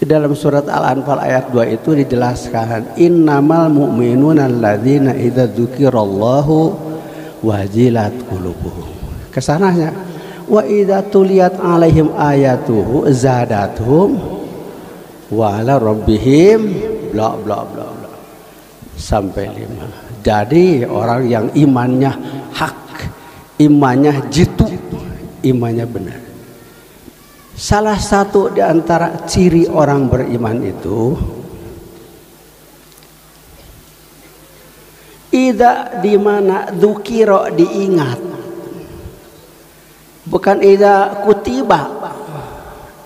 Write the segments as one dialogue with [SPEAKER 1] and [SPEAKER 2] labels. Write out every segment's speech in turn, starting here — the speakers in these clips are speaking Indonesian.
[SPEAKER 1] Di dalam surat Al-Anfal ayat 2 itu dijelaskan, innamal mu'minuna alladzina idza dzukirallahu wajilat qulubuhum. Kesananya, wa idza tuliyat alaihim ayatuhu zadatuhum wa ala rabbihim bla bla bla bla sampai 5. Jadi orang yang imannya hak, imannya jitu, imannya benar. Salah satu di antara ciri orang beriman itu idza di mana dzukira diingat, bukan idza kutiba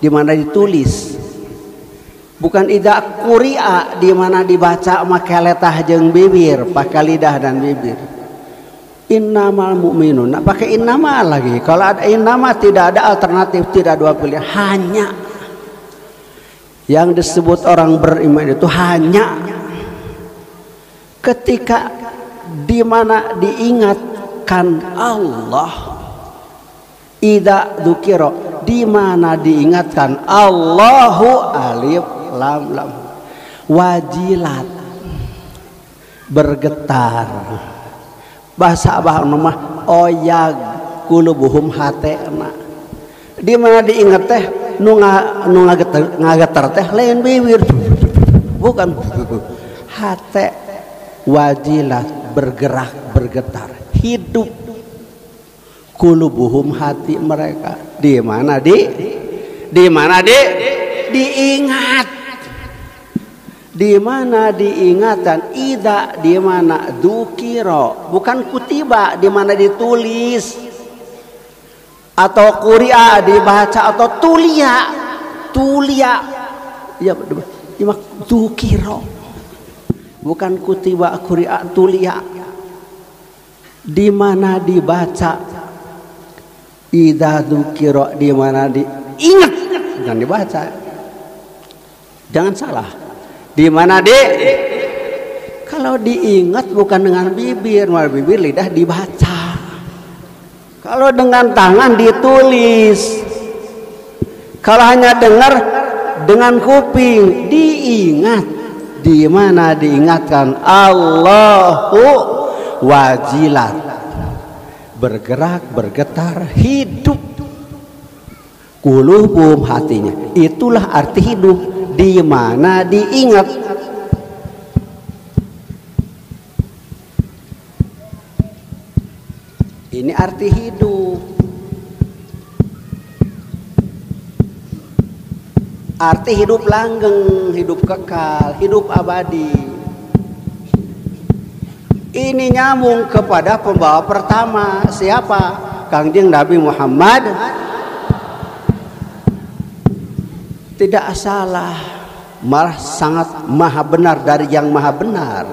[SPEAKER 1] di mana ditulis, bukan idza quri'a di mana dibaca make letah jeung bibir, pakai lidah dan bibir. Innamal mu'minun, nah, pakai innama lagi. Kalau ada innama tidak ada alternatif, tidak dua pilihan, hanya. Yang disebut orang beriman itu hanya ketika di mana diingatkan Allah. Idza dzukira, di mana diingatkan Allahu alif lam lam, wajilat, bergetar. Bahasa Abah mah oyag qulubuhum hatena. Di mana diingat teh nu ngageter teh lain bibir, bukan hate, wajilat, bergerak, bergetar, hidup. Qulubuhum, hati mereka. Di mana diingat. Di mana diingatan, ida di mana dzukira, bukan kutiba di mana ditulis, atau quri'a dibaca, atau tulia ya dzukira, bukan kutiba, quri'a, tulia. Di mana dibaca, ida dzukira, di mana diingat, bukan dibaca, jangan salah. Di mana kalau diingat bukan dengan bibir, malah bibir, lidah dibaca. Kalau dengan tangan ditulis. Kalau hanya dengar dengan kuping diingat. Di mana diingatkan Allahu wajilat, bergerak, bergetar, hidup. Qulubuhum, hatinya. Itulah arti hidup. Di mana diingat. Ini arti hidup. Arti hidup langgeng, hidup kekal, hidup abadi. Ini nyambung kepada pembawa pertama. Siapa? Kangjeng Nabi Muhammad. Tidak salah, malah sangat maha benar dari yang maha benar.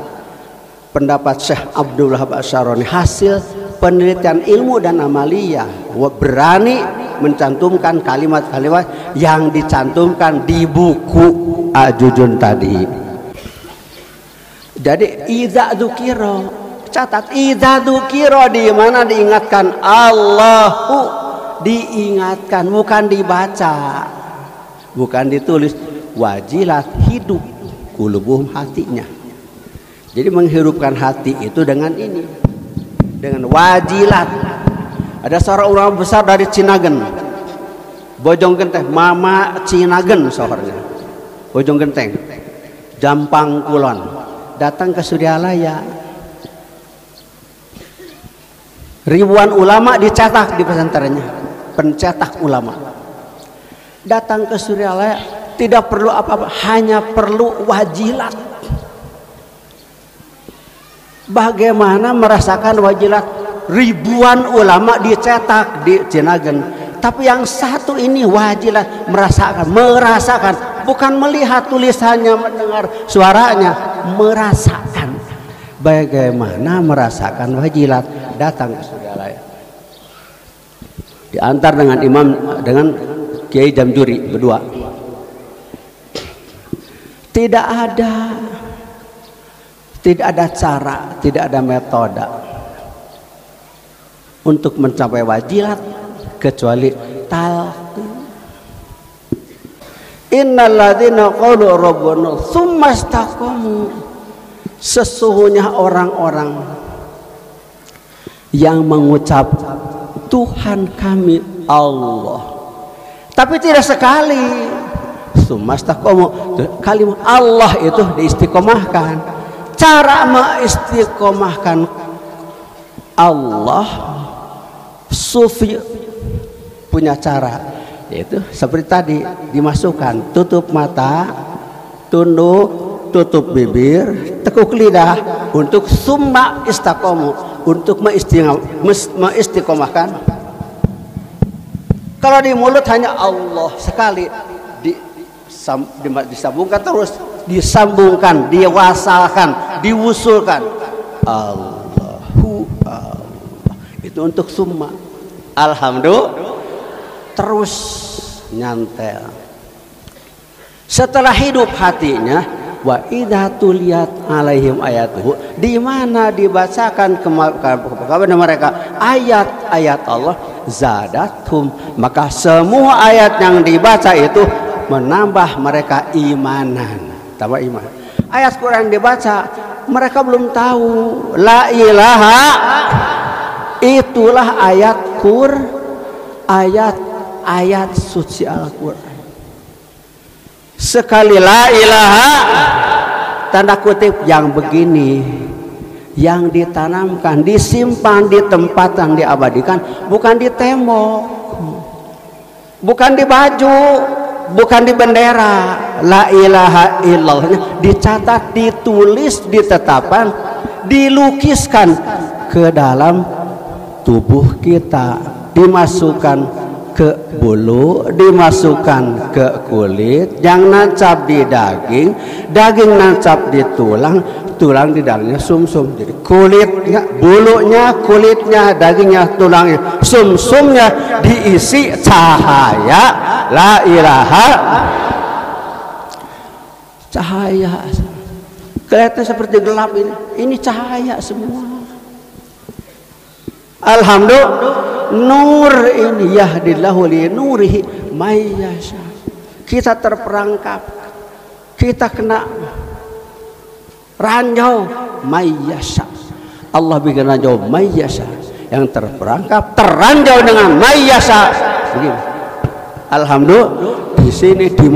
[SPEAKER 1] Pendapat Syekh Abdullah Basyaroni, hasil penelitian ilmu dan amalia, berani mencantumkan kalimat-kalimat yang dicantumkan di buku Ajujun tadi. Jadi idza dzukira, catat idza dzukira, di mana diingatkan Allahu, diingatkan, bukan dibaca, bukan ditulis. Wajilat, hidup, qulubuhum, hatinya. Jadi menghidupkan hati itu dengan ini, dengan wajilat. Ada seorang ulama besar dari Cinagen, Bojong Genteng, Mama Cinagen sohornya, Bojong Genteng, Jampang Kulon, datang ke Suryalaya. Ribuan ulama dicetak di pesantrennya, pencetak ulama. Datang ke Suryalaya, tidak perlu apa-apa, hanya perlu wajilat. Bagaimana merasakan wajilat? Ribuan ulama dicetak di Cinagen, tapi yang satu ini wajilat, merasakan, bukan melihat tulisannya, mendengar suaranya, merasakan. Bagaimana merasakan wajilat? Datang ke Suryalaya, diantar dengan imam, dengan Kiai Jamjuri berdua. Tidak ada cara, tidak ada metode untuk mencapai wajilat kecuali talqin. Innal ladzina qalu rabbuna tsumma istaqamu, sesungguhnya orang-orang yang mengucap Tuhan kami Allah, tapi tidak sekali. Tsumma istaqamu, kalimat Allah itu diistiqomahkan. Cara mengistiqomahkan Allah, sufi punya cara, yaitu seperti tadi, dimasukkan tutup mata, tunduk, tutup bibir, tekuk lidah untuk summa istaqamu, untuk mengistiqomahkan. Kalau di mulut hanya Allah sekali, disambungkan terus, disambungkan, diwasalkan, diwusulkan Allahu Allah, itu untuk summa. Alhamdulillah terus nyantel. Setelah hidup hatinya, wa idza tuliyat alaihim ayatuhu, di mana dibacakan kepada mereka ayat-ayat Allah, zadathum, maka semua ayat yang dibaca itu menambah mereka imanan, tambah iman. Ayat Quran dibaca, mereka belum tahu la ilaha, itulah ayat ayat suci Al-Quran. Sekali la ilaha, tanda kutip yang begini, yang ditanamkan, disimpan di tempat yang diabadikan, bukan di tembok, bukan di baju, bukan di bendera. La ilaha illallah dicatat, ditulis, ditetapkan, dilukiskan ke dalam tubuh kita, dimasukkan ke bulu, dimasukkan ke kulit, yang nancap di daging, daging nancap di tulang, tulang di dalamnya sumsum. Jadi kulitnya, bulunya, kulitnya, dagingnya, tulangnya, sumsumnya diisi cahaya la ilaha. Cahaya kelihatan seperti gelap ini cahaya semua. Alhamdulillah, nur ini yahdillahu li nurihi mayyasha. Kita terperangkap, kita kena ranjau mayyasha. Allah bikin ranjau mayyasha, yang terperangkap terranjau dengan mayyasha. Begini. Alhamdulillah, di sini di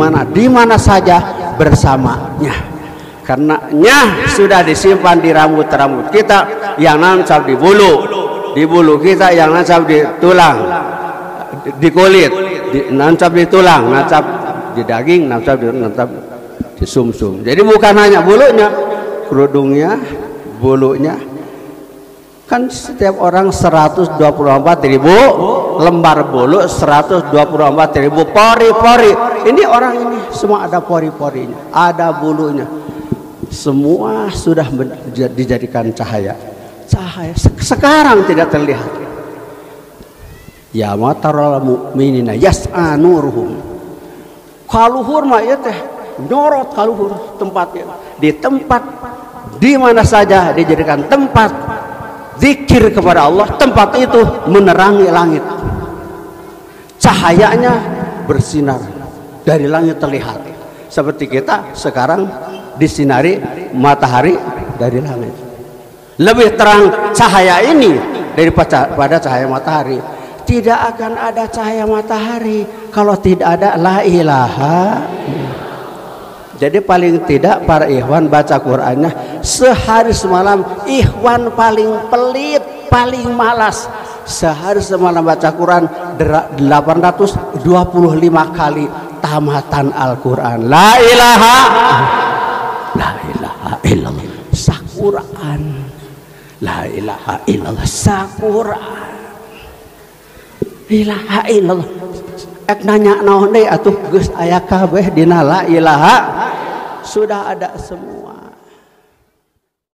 [SPEAKER 1] mana saja bersamanya. Karenanya sudah disimpan di rambut-rambut kita yang nancap di bulu. Di bulu kita yang nancap di tulang, di kulit, nancap di tulang, nancap di daging, nancap di sumsum. Jadi bukan hanya bulunya, kerudungnya, bulunya. Kan setiap orang 124.000 lembar bulu, 124.000 pori-pori. Ini orang ini semua ada pori-porinya, ada bulunya. Semua sudah dijadikan cahaya. Cahaya sekarang tidak terlihat. Ya mataral mu'minina yas'a nuruhum. Kaluhur mah ya teh nyorot kaluhur tempatnya. Di tempat di mana saja dijadikan tempat zikir kepada Allah, tempat itu menerangi langit. Cahayanya bersinar dari langit terlihat. Seperti kita sekarang disinari matahari dari langit. Lebih terang cahaya ini daripada cahaya matahari. Tidak akan ada cahaya matahari kalau tidak ada la ilaha. Jadi paling tidak para ikhwan baca Qur'annya sehari semalam. Ikhwan paling pelit, paling malas, sehari semalam baca Quran 825 kali tamatan Al-Quran. La ilaha illallah Quran. La ilaha illallah Quran. Ilaha illallah. Ek nanya naon deui atuh geus aya kabeh dina la ilaha, sudah ada semua.